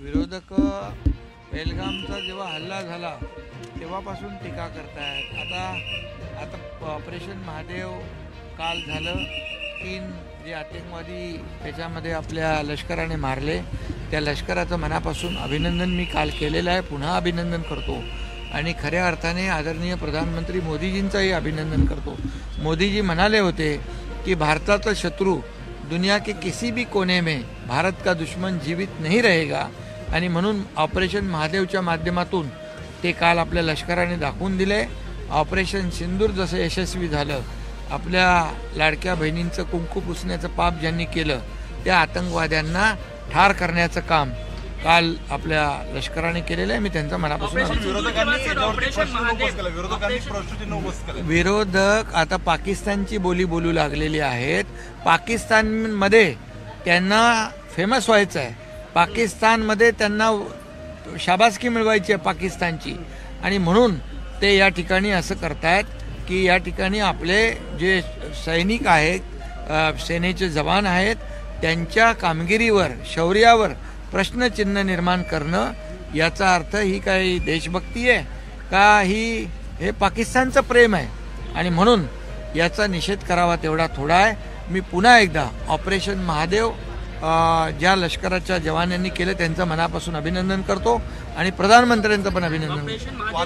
विरोधक पेहलगामचा जेव्हा हल्ला झाला तेव्हापासून टीका करतायत। आता ऑपरेशन महादेव काल झालं, 3 जे आतंकवादी त्याच्यामध्ये आपल्या लष्कराने मारले, त्या लष्कराचं मनापासून अभिनंदन मी काल केलेलं आहे, पुन्हा अभिनंदन करतो आणि खऱ्या अर्थाने आदरणीय प्रधानमंत्री मोदीजींचंही अभिनंदन करतो। मोदीजी म्हणाले होते कि भारताचा शत्रु दुनिया के किसी भी कोने में भारत का दुश्मन जीवित नहीं रहेगा आणि म्हणून ऑपरेशन महादेवच्या माध्यमातून ते काल आपल्या लष्कराने दाखवून दिले। ऑपरेशन सिंदूर जसं यशस्वी झालं, आपल्या लाडक्या बहिणींचं कुंकू पुसण्याचं पाप ज्यांनी केलं त्या आतंकवाद्यांना ठार करण्याचं काम काल आपल्या लष्कराने केलेलं आहे। मी त्यांचा मनापासून विरोधक आता पाकिस्तानची बोली बोलू लागलेली आहेत। पाकिस्तानमध्ये त्यांना फेमस व्हायचं आहे, पाकिस्तानमध्ये त्यांना शाबासकी मिळवायची आहे पाकिस्तानची, आणि म्हणून ते या ठिकाणी असं करतायत की या ठिकाणी आपले जे सैनिक आहेत, सेनेचे जवान आहेत, त्यांच्या कामगिरीवर, शौर्यावर प्रश्नचिन्ह निर्माण करणं, याचा अर्थ ही काही देशभक्ती आहे का? हे पाकिस्तानचं प्रेम आहे आणि म्हणून याचा निषेध करावा तेवढा थोडा आहे। मी पुन्हा एकदा ऑपरेशन महादेव ज्या लष्कराच्या जवानांनी केलं त्यांचं मनापासून अभिनंदन करतो आणि प्रधानमंत्र्यांचं पण अभिनंदन करतो।